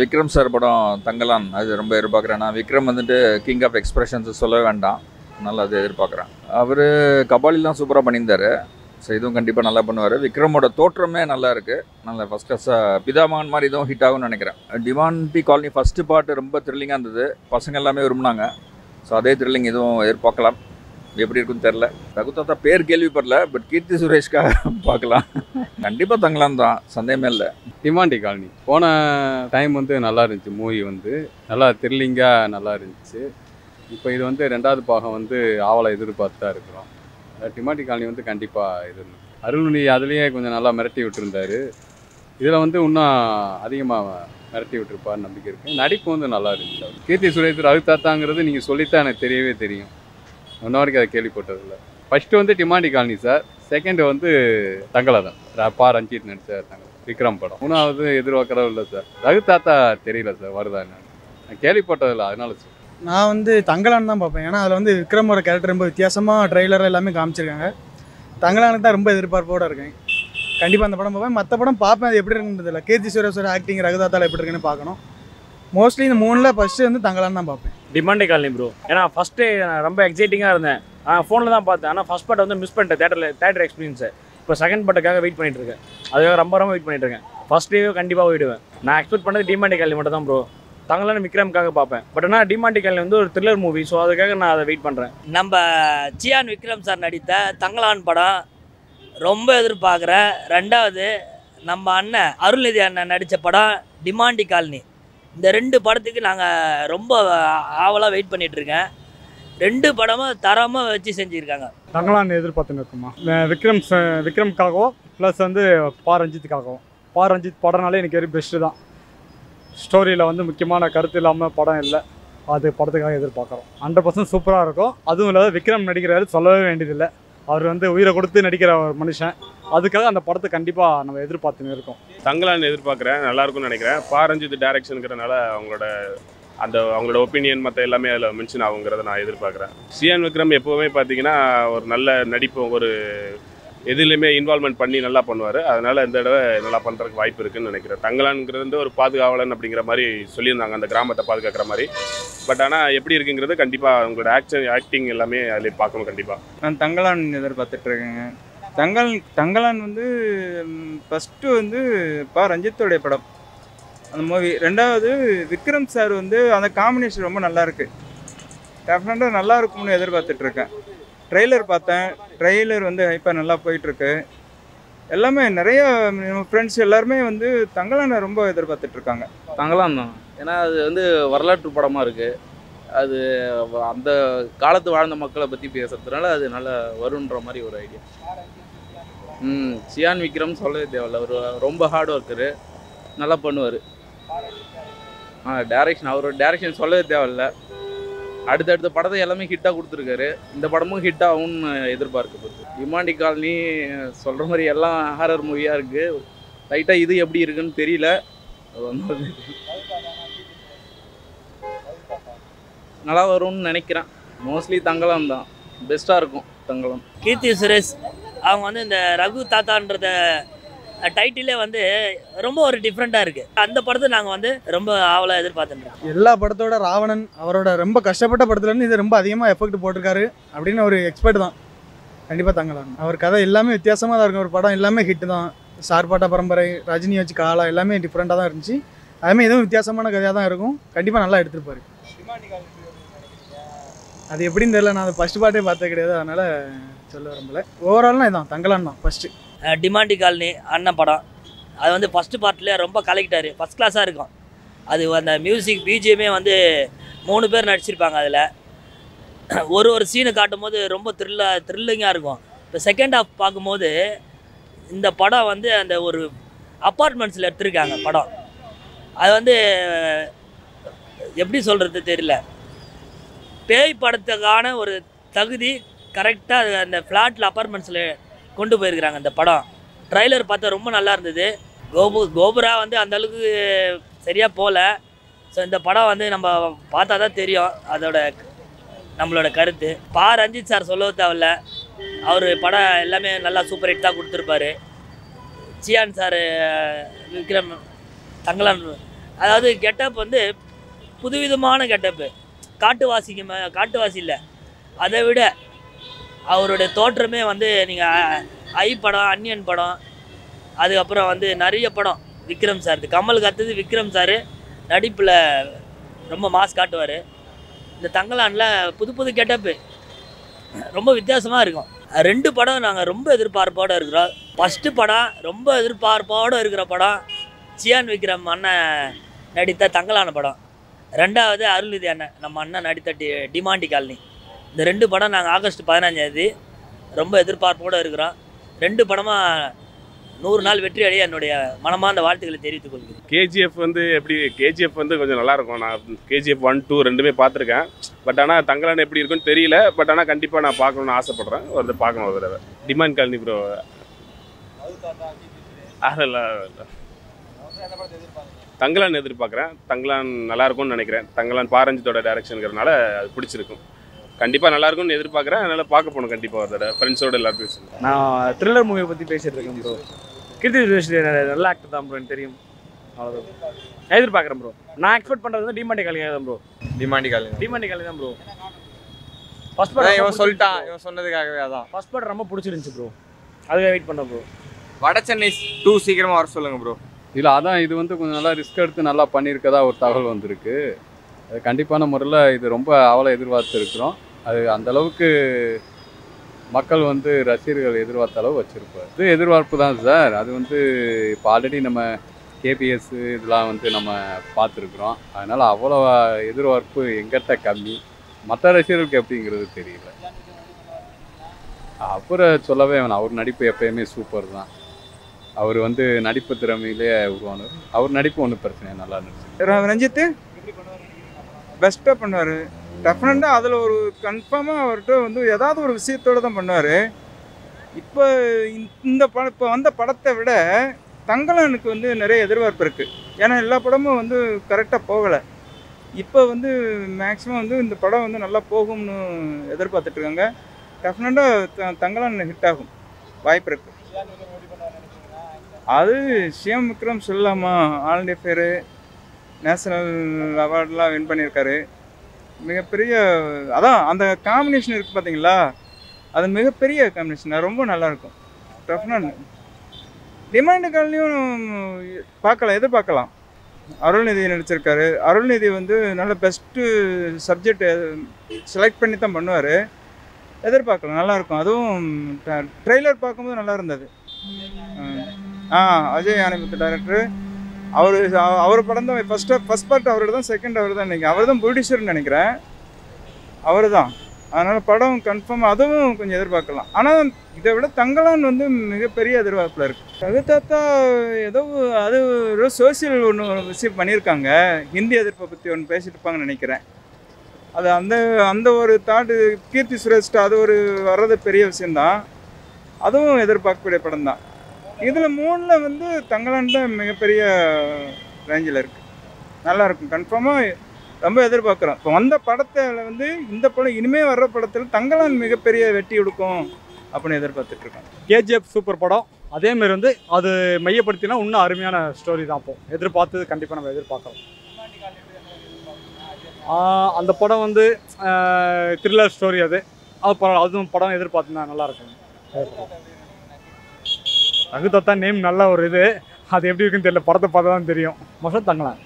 Vikram sir படம் தங்கலான் அது ரொம்ப எதிர்பார்க்குறேன். நான் விக்ரம் வந்துட்டு கிங் ஆஃப் எக்ஸ்பிரஷன்ஸ் சொல்லவே வேண்டாம், நல்லா அது எதிர்பார்க்குறேன். அவர் கபாலிலாம் சூப்பராக பண்ணியிருந்தார். ஸோ இதுவும் கண்டிப்பாக நல்லா பண்ணுவார். விக்ரமோட தோற்றமே நல்லா இருக்குது, நல்ல ஃபஸ்ட் கிளாஸாக பிதாமகன் மாதிரி இதுவும் ஹிட் ஆகும்னு நினைக்கிறேன். டிமாண்டி காலனி ஃபஸ்ட்டு பார்ட்டு ரொம்ப த்ரில்லிங்காக இருந்தது, பசங்க எல்லாமே விரும்பினாங்க. ஸோ அதே த்ரில்லிங் இதுவும் எதிர்பார்க்கலாம், எப்படி இருக்குன்னு தெரில. ரகுதாத்தா பேர் கேள்விப்படல, பட் கீர்த்தி சுரேஷ்காக பார்க்கலாம். கண்டிப்பாக தங்கலாம் தான், சந்தேகமே இல்லை. டிமாண்டி காலனி போன டைம் வந்து நல்லா இருந்துச்சு, மூவி வந்து நல்லா த்ரில்லிங்காக நல்லா இருந்துச்சு. இப்போ இது வந்து ரெண்டாவது பாகம் வந்து ஆவலை எதிர்பார்த்து தான் இருக்கிறோம். டிமாண்டி காலனி வந்து கண்டிப்பாக இது அருள்மொழி அதுலேயே கொஞ்சம் நல்லா மிரட்டி விட்டுருந்தாரு. இதில் வந்து இன்னும் அதிகமாக மிரட்டி விட்டுருப்பான்னு நம்பிக்கை இருக்குது. நடிப்பு வந்து நல்லா இருந்துச்சு. கீர்த்தி சுரேஷ் ரகுதாத்தாங்கிறது நீங்கள் சொல்லித்தான் எனக்கு தெரியவே தெரியும், இன்ன வரைக்கும் அதை கேள்விப்பட்டதில்லை. ஃபஸ்ட்டு வந்து டிமாண்டி காலனி சார், செகண்டு வந்து தங்கலாதான் பா ரஞ்சித் நடித்தார் தங்கல் விக்ரம் படம். மூணாவது எதிர்பார்க்கறது இல்லை சார். ரகுதாத்தா தெரியல சார் வருதா என்னன்னு, நான் கேள்விப்பட்டதில்லை, அதனால சார். நான் வந்து தங்கலான் தான் பார்ப்பேன். ஏன்னா அதில் வந்து விக்ரமோட கேரக்டர் ரொம்ப வித்தியாசமாக ட்ரெய்லர் எல்லாமே காமிச்சிருக்காங்க. தங்கலானுக்கு தான் ரொம்ப எதிர்பார்ப்போடு இருக்கேன். கண்டிப்பாக அந்த படம் பார்ப்பேன். மற்ற படம் பார்ப்பேன், அது எப்படி இருக்குன்றதில்ல. கீர்த்தி சுரேஷோட ஆக்டிங் ரகுதாத்தால எப்படி இருக்குன்னு பார்க்கணும். மோஸ்ட்லி இந்த மூணில் ஃபஸ்ட்டு வந்து தங்கலான் தான் பார்ப்பேன். டிமாண்டி காலனி ப்ரோ, ஏன்னா ஃபஸ்ட்டு நான் ரொம்ப எக்ஸைட்டிங்காக இருந்தேன். ஃபோனில் தான் பார்த்தேன், ஆனால் ஃபஸ்ட் பார்ட்டை வந்து மிஸ் பண்ணிட்டேன் தேட்டர் எக்ஸ்பீரியன்ஸை. இப்போ செகண்ட் பார்ட்டுக்காக வெயிட் பண்ணிட்டு இருக்கேன், அதுக்காக ரொம்ப வெயிட் பண்ணிட்டு இருக்கேன். ஃபர்ஸ்ட் டேவே கண்டிப்பாக போயிடுவேன். நான் எக்ஸ்பெக்ட் பண்ணது டிமாண்டி காலனி மட்டும் தான் ப்ரோ. தங்கலான விக்ரமுக்காக பார்ப்பேன், பட் ஆனால் டிமாண்டி காலனி வந்து ஒரு த்ரில்லர் மூவி, ஸோ அதுக்காக நான் அதை வெயிட் பண்ணுறேன். நம்ம சியான் விக்ரம் சார் நடித்த தங்கலான் படம் ரொம்ப எதிர்பார்க்குறேன். ரெண்டாவது நம்ம அண்ணன் அருள்நிதி அண்ணன் நடித்த படம் டிமாண்டி காலனி. இந்த ரெண்டு படத்துக்கு நாங்கள் ரொம்ப ஆவலாக வெயிட் பண்ணிகிட்ருக்கேன். ரெண்டு படமும் தரமாக வச்சு செஞ்சுருக்காங்க. தங்கலான் எதிர்பார்த்துன்னு இருக்குமா, விக்ரம்காகவும் ப்ளஸ் வந்து பா ரஞ்சித்துக்காகவும். பா ரஞ்சித் படம்னாலே எனக்கு வெரி பெஸ்ட்டு தான். ஸ்டோரியில் வந்து முக்கியமான கருத்து இல்லாமல் படம் இல்லை, அது படத்துக்காக எதிர்பார்க்குறோம். 100% சூப்பராக இருக்கும். அதுவும் இல்லாத விக்ரம் நடிக்கிறாரு, சொல்லவே வேண்டியதில்லை. அவர் வந்து உயிரை கொடுத்து நடிக்கிற ஒரு மனுஷன், அதுக்காக அந்த படத்தை கண்டிப்பாக நம்ம எதிர்பார்த்துன்னு இருக்கோம். தங்கலான் எதிர்பார்க்குறேன், நல்லாயிருக்கும்னு நினைக்கிறேன். பா ரஞ்சித் டைரக்ஷனுங்கிறனால அவங்களோட ஒப்பீனியன் மற்ற எல்லாமே அதில் மென்ஷன் ஆகுங்கிறத நான் எதிர்பார்க்குறேன். சியான் விக்ரம் எப்போவுமே பார்த்தீங்கன்னா ஒரு நல்ல நடிப்பு, ஒரு எதுலேயுமே இன்வால்மெண்ட் பண்ணி நல்லா பண்ணுவார். அதனால் இந்த தடவை நல்லா பண்ணுறதுக்கு வாய்ப்பு இருக்குதுன்னு நினைக்கிறேன். தங்கலான்ங்கிறது வந்து ஒரு பாதுகாவலன் அப்படிங்கிற மாதிரி சொல்லியிருந்தாங்க, அந்த கிராமத்தை பாதுகாக்கிற மாதிரி. பட் ஆனால் எப்படி இருக்குங்கிறது கண்டிப்பாக அவங்களோட ஆக்டிங் எல்லாமே அதில் பார்க்கணும். கண்டிப்பாக நான் தங்கலான் எதிர்பார்த்துட்ருக்கேங்க. தங்கலான் வந்து ஃபஸ்ட்டு வந்து பா ரஞ்சித்தோடைய படம் அந்த மூவி. ரெண்டாவது விக்ரம் சார் வந்து அந்த காம்பினேஷன் ரொம்ப நல்லாயிருக்கு, டெஃபினட்டாக நல்லா இருக்கும்னு எதிர்பார்த்துட்ருக்கேன். ட்ரெய்லர் பார்த்தேன், ட்ரெய்லர் வந்து ஹைப்பாக நல்லா போயிட்டுருக்கு. எல்லாமே நிறைய ஃப்ரெண்ட்ஸ் எல்லாருமே வந்து தங்கலானை ரொம்ப எதிர்பார்த்துட்ருக்காங்க. தங்கலான் தான், ஏன்னா அது வந்து வரலாற்று படமாக இருக்குது. அது அந்த காலத்து வாழ்ந்த மக்களை பற்றி பேசுகிறதுனால அது நல்லா வருன்ற மாதிரி ஒரு ஐடியா. சியான் விக்ரம் சொல்லவே தேவையில்ல, ஒரு ரொம்ப ஹார்ட் ஒர்க்கரு, நல்லா பண்ணுவார். அவரோட டேரக்ஷன் சொல்லவே தேவையில்ல. அடுத்தடுத்த படத்தை எல்லாமே ஹிட்டாக கொடுத்துருக்காரு, இந்த படமும் ஹிட் ஆகும்னு எதிர்பார்க்கப்படுது. டிமாண்டி காலனி சொல்கிற மாதிரி எல்லாம் ஹாரர் மூவியாக இருக்குது. லைட்டாக இது எப்படி இருக்குன்னு தெரியல, நல்லா வரும்னு நினைக்கிறேன். மோஸ்ட்லி தங்கலான் தான் பெஸ்ட்டாக இருக்கும். தங்கலான் கீர்த்தி சுரேஷ் அவங்க வந்து இந்த ரகு தாத்தான்றத டைட்டிலே வந்து ரொம்ப ஒரு டிஃப்ரெண்ட்டாக இருக்குது. அந்த படத்தை நாங்கள் வந்து ரொம்ப ஆவலாக எதிர்பார்த்துருக்கோம். எல்லா படத்தோட ராவணன் அவரோட ரொம்ப கஷ்டப்பட்ட படத்துலேருந்து இது ரொம்ப அதிகமாக எஃபெக்ட் போட்டிருக்காரு அப்படின்னு ஒரு எக்ஸ்பர்ட் தான். கண்டிப்பாக தங்கலான் அவர் கதை எல்லாமே வித்தியாசமாக தான் இருக்கும். ஒரு படம் எல்லாமே ஹிட்டு தான். சார்பாட்டா பரம்பரை, ரஜினி வச்சு காலா எல்லாமே டிஃப்ரெண்ட்டாக தான் இருந்துச்சு. அதுமாதிரி எதுவும் வித்தியாசமான கதையாக தான் இருக்கும். கண்டிப்பாக நல்லா எடுத்துருப்பாரு. அது எப்படின்னு தெரியல, நான் அது ஃபஸ்ட்டு பாட்டே பார்த்தது கிடையாது, அதனால் சொல்ல விரும்பல. ஓவரால்னா இதான் தங்கலான் தான் ஃபஸ்ட்டு. டிமாண்டி காலனி அண்ணன் படம் அது வந்து ஃபஸ்ட்டு பார்ட்லேயே ரொம்ப கலெக்டாரு, ஃபஸ்ட் கிளாஸாக இருக்கும். அது அந்த மியூசிக் பிஜிஎம்மே வந்து 3 பேர் நடிச்சிருப்பாங்க. அதில் ஒரு சீனு காட்டும் போது ரொம்ப த்ரில்லிங்காக இருக்கும். இப்போ செகண்ட் ஹாஃப் பார்க்கும்போது இந்த படம் வந்து அந்த ஒரு அப்பார்ட்மெண்ட்ஸில் எடுத்திருக்காங்க படம். அது வந்து எப்படி சொல்கிறது தெரியல, பேய் படத்துக்கான ஒரு தகுதி கரெக்டாக அந்த ஃப்ளாட்டில் அப்பார்ட்மெண்ட்ஸில் கொண்டு போயிருக்கிறாங்க. அந்த படம் ட்ரைலர் பார்த்தா ரொம்ப நல்லா இருந்தது. கோபுரா வந்து அந்தளவுக்கு சரியாக போகல. ஸோ இந்த படம் வந்து நம்ம பார்த்தா தான் தெரியும் அதோட நம்மளோட கருத்து. பா ரஞ்சித் சார் சொல்லவே தேவையில்ல, அவர் படம் எல்லாமே நல்லா சூப்பர் ஹிட் தான் கொடுத்துருப்பாரு. சியான் சார் விக்ரம் தங்கலான் அதாவது கெட்டப் வந்து புதுவிதமான கெட்டப்பு. காட்டுவாசி இல்லை, அதை விட அவருடைய தோற்றமே வந்து நீங்கள் ஐ படம், அன்னியன் படம், அதுக்கப்புறம் வந்து நிறைய படம் விக்ரம் சார், கமலுக்கு அடுத்தது விக்ரம் சார் நடிப்பில் ரொம்ப மாஸ் காட்டுவார். இந்த தங்கலானில் புது கெட்டப்பு ரொம்ப வித்தியாசமாக இருக்கும். 2 படம் நாங்கள் ரொம்ப எதிர்பார்ப்போடு இருக்கிறோம். ஃபஸ்ட்டு படம் ரொம்ப எதிர்பார்ப்போடு இருக்கிற படம் சியான் விக்ரம் அண்ணன் நடித்த தங்கலான படம். 2வது அருள்நிதி அண்ணன் நம்ம அண்ணன் நடித்த டிமாண்டி காலனி. இந்த 2 படம் நாங்கள் ஆகஸ்ட் 15 ரொம்ப எதிர்பார்ப்போடு இருக்கிறோம். 2 படமாக 100 நாள் வெற்றி அடைய என்னுடைய மனமார்ந்த வாழ்த்துக்களை தெரிவித்துக் கொள்கிறேன். கேஜிஎஃப் வந்து எப்படி, கேஜிஎஃப் வந்து கொஞ்சம் நல்லாயிருக்கும். நான் கேஜிஎஃப் 1, 2 ரெண்டுமே பார்த்துருக்கேன். பட் ஆனால் தங்கலான் எப்படி இருக்குன்னு தெரியல. பட் ஆனால் கண்டிப்பாக நான் பார்க்கணுன்னு ஆசைப்பட்றேன். வந்து பார்க்கணும் ஒரு தடவை. டிமாண்ட் காலனி ப்ரோ அதெல்லாம் தங்கலான் எதிர்பார்க்குறேன். தங்கலான் நல்லாயிருக்கும்னு நினைக்கிறேன். தங்கலான் பாரஞ்சித்தோட டைரக்ஷனுங்கிறதுனால அது பிடிச்சிருக்கும். கண்டிப்பாக நல்லாயிருக்கும்னு எதிர்பார்க்குறேன். அதனால் பார்க்க போகணும் கண்டிப்பாக ஒரு தடவை. ஃப்ரெண்ட்ஸோடு எல்லோரும் பேசுகிறேன். நான் த்ரில்லர் மூவியை பற்றி பேசிகிட்டு இருக்கேன் ப்ரோ. கீர்த்தி சுரேஷ் நல்ல ஆக்டர் தான் ப்ரோ, எனக்கு தெரியும். அவ்வளோதான் எதிர்பார்க்குறேன் ப்ரோ. நான் எக்ஸ்பெக்ட் பண்ணுறது வந்து டிமாண்டி காலனி தான் ப்ரோ. டிமாண்டி காலனி தான் ப்ரோ. ஃபர்ஸ்ட் படம் இவன் சொல்லிட்டான், இவன் சொன்னதுக்காகவே அதான். ஃபர்ஸ்ட் படம் ரொம்ப பிடிச்சிருந்துச்சு ப்ரோ, அதுக்காக வெயிட் பண்ண ப்ரோ. வட சென்னை 2 சீக்கிரமாக வர சொல்லுங்க ப்ரோ. இல்லை அதான் இது வந்து கொஞ்சம் நல்லா ரிஸ்க் எடுத்து நல்லா பண்ணியிருக்கதா ஒரு தகவல் வந்திருக்கு. அது கண்டிப்பான முறையில் இது ரொம்ப அவளை எதிர்பார்த்து இருக்கிறோம். அது அந்தளவுக்கு மக்கள் வந்து ரசிகர்கள் எதிர்பார்த்த அளவு வச்சுருப்பார். இது எதிர்பார்ப்பு தான் சார். அது வந்து இப்போ ஆல்ரெடி நம்ம கேபிஎஸ் இதெல்லாம் வந்து நம்ம பார்த்துருக்குறோம். அதனால் அவ்வளோ எதிர்பார்ப்பு எங்கிட்ட கம்மி. மற்ற ரசிகர்களுக்கு எப்படிங்கிறது தெரியல. அப்புறம் சொல்லவே வேணாம், அவர் நடிப்பு எப்பயுமே சூப்பர் தான். அவர் வந்து நடிப்பு திறமையிலே உருவானவர். அவர் நடிப்பு ஒன்றும் பிரச்சனை நல்லா நடிச்சு. ரஞ்சித்து பெஸ்ட்டாக பண்ணுவார். டெஃபினட்டாக அதில் ஒரு கன்ஃபார்மாக அவர்கிட்ட வந்து ஏதாவது ஒரு விஷயத்தோடு தான் பண்ணுவார். இப்போ இந்த படம் இப்போ வந்த படத்தை விட தங்கலானுக்கு வந்து நிறைய எதிர்பார்ப்பு இருக்குது. ஏன்னா எல்லா படமும் வந்து கரெக்டாக போகலை. இப்போ வந்து மேக்ஸிமம் வந்து இந்த படம் வந்து நல்லா போகும்னு எதிர்பார்த்துட்ருக்காங்க. டெஃபினட்டாக தங்கலான் ஹிட் ஆகும் வாய்ப்பு இருக்குது. அது சிஎம் விக்ரம் சொல்லலாமா, ஆல் இண்டியா ஃபேரு, நேஷனல் அவார்டெலாம் வின் பண்ணியிருக்காரு. மிகப்பெரிய அதான் அந்த காம்பினேஷன் இருக்குது பார்த்தீங்களா, அது மிகப்பெரிய காம்பினேஷன். ரொம்ப நல்லாயிருக்கும். டெஃபினட் டிமாண்ட் காலனியும் எதிர்பார்க்கலாம். அருள்நிதி நடிச்சிருக்காரு. அருள்நிதி வந்து நல்ல பெஸ்ட்டு சப்ஜெக்ட் செலக்ட் பண்ணி தான் பண்ணுவார். எதிர்பார்க்கலாம், நல்லாயிருக்கும். அதுவும் ட்ரெய்லர் பார்க்கும்போது நல்லா இருந்தது. அஜய் ஞானமுத்து டைரக்டரு. அவர் படம் தான் ஃபஸ்ட் பார்ட் அவரோட தான், செகண்ட் அவர் தான் நினைக்கிறேன். அவர் தான் ப்ரொடியூசர்னு நினைக்கிறேன். அவர் தான். அதனால் படம் கன்ஃபார்ம் அதுவும் கொஞ்சம் எதிர்பார்க்கலாம். ஆனால் இதை விட தங்கலான் வந்து மிகப்பெரிய எதிர்பார்ப்பில் இருக்குது. ரகுதாத்தா ஏதோ அது ஏதோ சோசியல் ஒன்று விஷயம் பண்ணியிருக்காங்க. ஹிந்தி எதிர்ப்பை பற்றி ஒன்று பேசிட்டு இருப்பாங்கன்னு நினைக்கிறேன். அது அந்த ஒரு தாட்டு கீர்த்தி சுரேஷ்ட அது ஒரு வர்றது பெரிய விஷயந்தான். அதுவும் எதிர்பார்க்கக்கூடிய படம் தான். இதில் 3ல் வந்து தங்கலான் தான் மிகப்பெரிய ரேஞ்சில் இருக்குது. நல்லாயிருக்கும். கன்ஃபார்மாக ரொம்ப எதிர்பார்க்குறோம். இப்போ வந்த படத்தில் வந்து இந்த படம் இனிமேல் வர்ற படத்தில் தங்கலான் மிகப்பெரிய வெற்றி கொடுக்கும் அப்படின்னு எதிர்பார்த்துட்ருக்கோம். கேஜிஎஃப் சூப்பர் படம். அதேமாரி வந்து அது மையப்படுத்தினா இன்னும் அருமையான ஸ்டோரி தான். அப்போ எதிர்பார்த்தது கண்டிப்பாக நம்ம எதிர்பார்க்கலாம். அந்த படம் வந்து த்ரில்லர் ஸ்டோரி. அதுவும் படம் எதிர்பார்த்துனா நல்லாயிருக்கும். ரகுதாத்தா நேம் நல்ல ஒரு இது. அது எப்படி இருக்குன்னு தெரியல, படத்தை பார்த்தா தான் தெரியும். மோஸ்ட்டாக தங்கலான்.